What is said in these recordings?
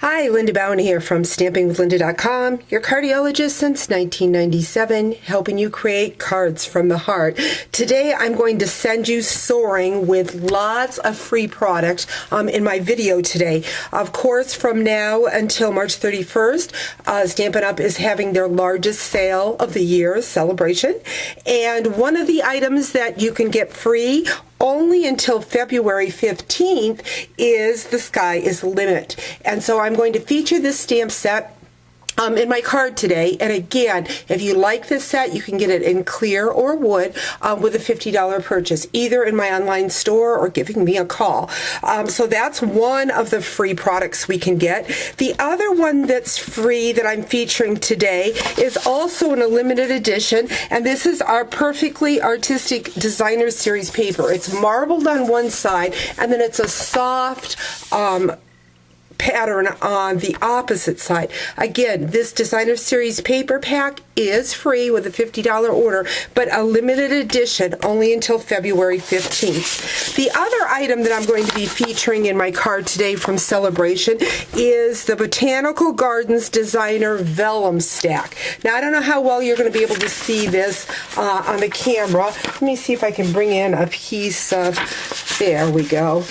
Hi, Linda Bowen here from stampingwithlinda.com, your cardiologist since 1997, helping you create cards from the heart. Today I'm going to send you Soaring with lots of free product in my video today. Of course, from now until March 31st, Stampin' Up! Is having their largest sale of the year celebration. And one of the items that you can get free only until February 15th is The Sky is the Limit. And so I'm going to feature this stamp set in my card today. And again, if you like this set, you can get it in clear or wood with a $50 purchase, either in my online store or giving me a call. So that's one of the free products we can get. The other one that's free that I'm featuring today is also in a limited edition, and this is our Perfectly Artistic Designer Series paper. It's marbled on one side, and then it's a soft pattern on the opposite side. Again, this Designer Series paper pack is free with a $50 order, but a limited edition only until February 15th. The other item that I'm going to be featuring in my card today from Celebration is the Botanical Gardens Designer Vellum Stack. Now, I don't know how well you're going to be able to see this on the camera. Let me see if I can bring in a piece of, there we go.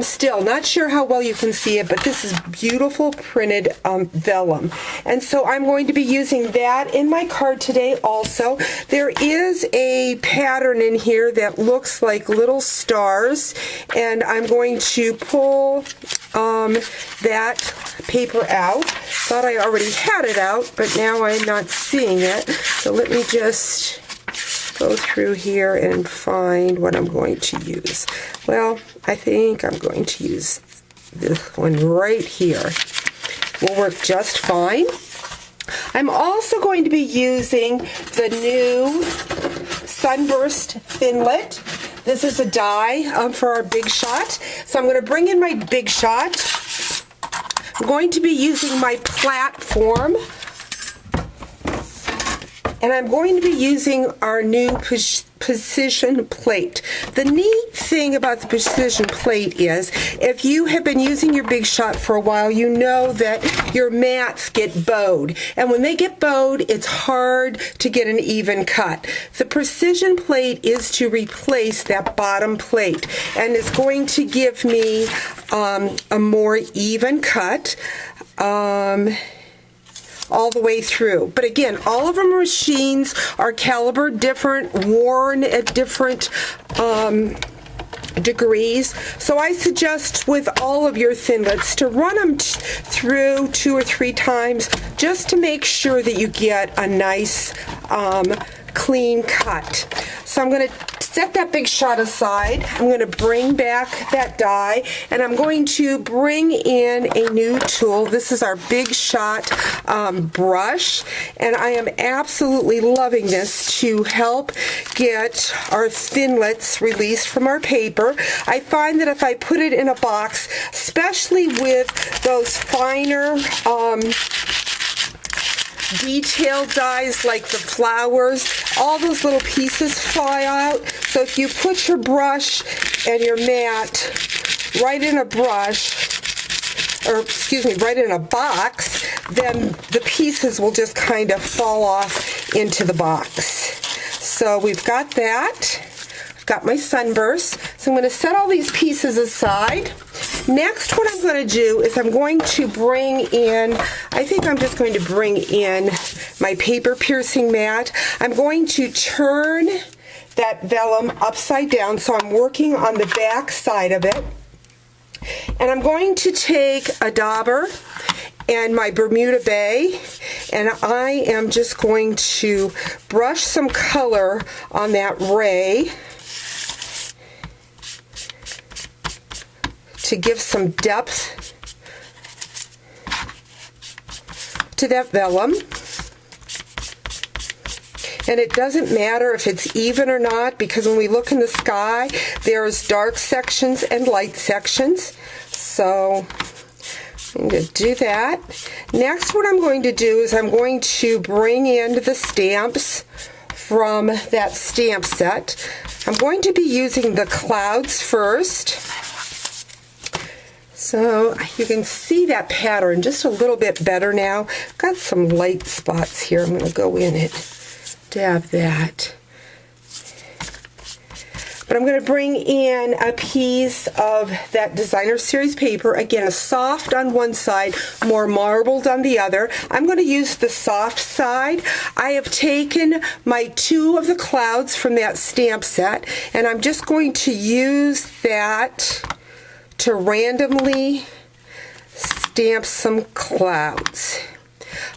Still not sure how well you can see it, but this is beautiful printed vellum. And so I'm going to be using that in my card today also. There is a pattern in here that looks like little stars, and I'm going to pull that paper out. Thought I already had it out, but now I'm not seeing it. So let me just go through here and find what I'm going to use. Well, I think I'm going to use this one right here. Will work just fine. I'm also going to be using the new Sunburst Thinlet. This is a die for our Big Shot. So I'm going to bring in my Big Shot. I'm going to be using my platform, and I'm going to be using our new precision plate. The neat thing about the precision plate is if you have been using your Big Shot for a while, you know that your mats get bowed. And when they get bowed, it's hard to get an even cut. The precision plate is to replace that bottom plate, and it's going to give me a more even cut all the way through. But again, all of our machines are calibered different, worn at different degrees. So I suggest with all of your Thinlets to run them through 2 or 3 times just to make sure that you get a nice clean cut. So I'm going to set that Big Shot aside. I'm going to bring back that die, and I'm going to bring in a new tool. This is our Big Shot brush, and I am absolutely loving this to help get our Thinlets released from our paper. I find that if I put it in a box, especially with those finer detailed dies like the flowers, all those little pieces fly out. So if you put your brush and your mat right in a brush, or excuse me, right in a box, then the pieces will just kind of fall off into the box. So we've got that. I've got my Sunburst. So I'm going to set all these pieces aside. Next, what I'm going to do is I'm going to bring in, I think I'm just going to bring in my paper piercing mat. I'm going to turn that vellum upside down, so I'm working on the back side of it. And I'm going to take a dauber and my Bermuda Bay, and I am just going to brush some color on that ray to give some depth to that vellum. And it doesn't matter if it's even or not, because when we look in the sky, there's dark sections and light sections. So I'm going to do that. Next, what I'm going to do is I'm going to bring in the stamps from that stamp set. I'm going to be using the clouds first. So you can see that pattern just a little bit better now. Got some light spots here. I'm going to go in and dab that. But I'm going to bring in a piece of that designer series paper. Again, a soft on one side, more marbled on the other. I'm going to use the soft side. I have taken my 2 of the clouds from that stamp set, and I'm just going to use that to randomly stamp some clouds.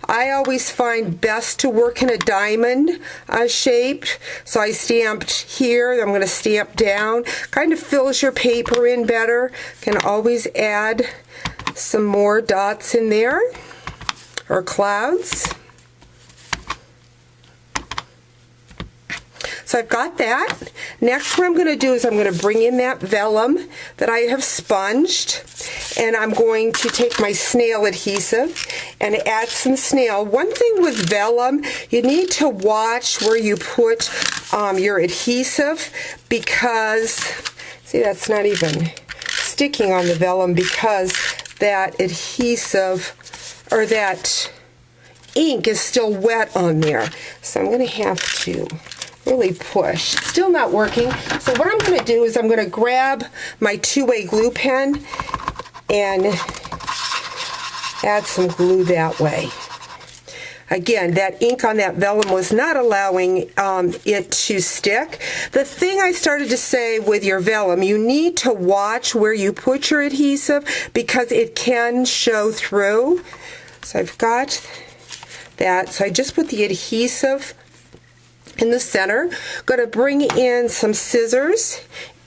I always find best to work in a diamond shape, so I stamped here. I'm going to stamp down. Kind of fills your paper in better. Can always add some more dots in there, or clouds. So I've got that. Next, what I'm going to do is I'm going to bring in that vellum that I have sponged, and I'm going to take my snail adhesive and add some snail. One thing with vellum, you need to watch where you put your adhesive, because, see, that's not even sticking on the vellum, because that adhesive, or that ink, is still wet on there. So I'm going to have to really push. Still not working. So what I'm going to do is I'm going to grab my 2-way glue pen and add some glue that way. Again, that ink on that vellum was not allowing it to stick. The thing I started to say with your vellum, you need to watch where you put your adhesive, because it can show through. So I've got that. So I just put the adhesive in the center. Going to bring in some scissors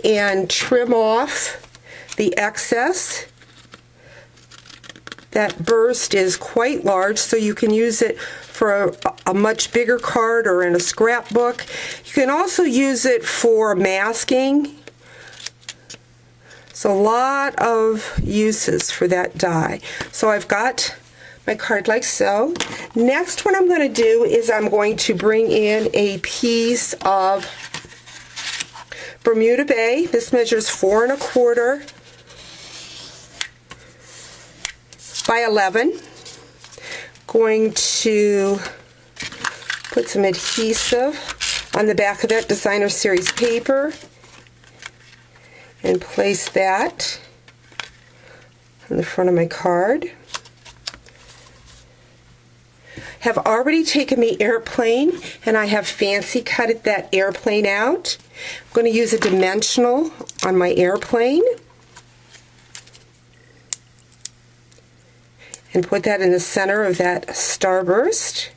and trim off the excess. That burst is quite large, so you can use it for a much bigger card or in a scrapbook. You can also use it for masking. So a lot of uses for that die. So I've got my card like so. Next, what I'm going to do is I'm going to bring in a piece of Bermuda Bay. This measures 4 1/4 by 11. Going to put some adhesive on the back of that designer series paper and place that on the front of my card. Have already taken the airplane, and I have fancy cutted that airplane out. I'm going to use a dimensional on my airplane and put that in the center of that starburst.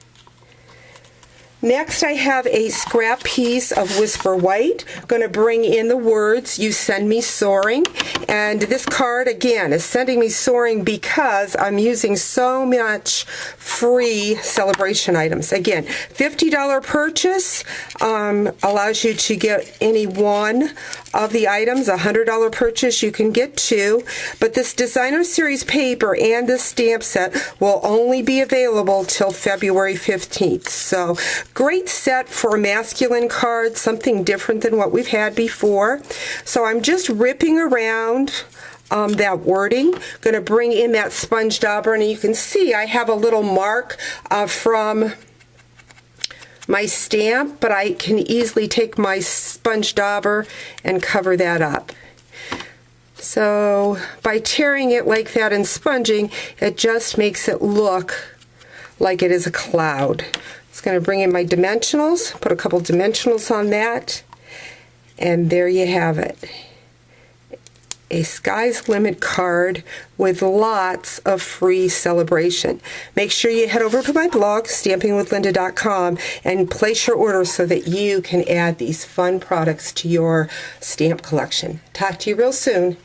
Next, I have a scrap piece of Whisper White. I'm going to bring in the words, "You send me soaring." And this card, again, is sending me soaring because I'm using so much free celebration items. Again, $50 purchase allows you to get any one of the items. $100 purchase, you can get 2. But this designer series paper and this stamp set will only be available till February 15th. So great set for masculine cards, something different than what we've had before. So I'm just ripping around that wording. Going to bring in that sponge dauber, and you can see I have a little mark from my stamp, but I can easily take my sponge dauber and cover that up. So by tearing it like that and sponging, it just makes it look like it is a cloud. Just going to bring in my dimensionals, put a couple dimensionals on that, and there you have it. A Sky's Limit card with lots of free celebration. Make sure you head over to my blog, stampingwithlynda.com, and place your order so that you can add these fun products to your stamp collection. Talk to you real soon.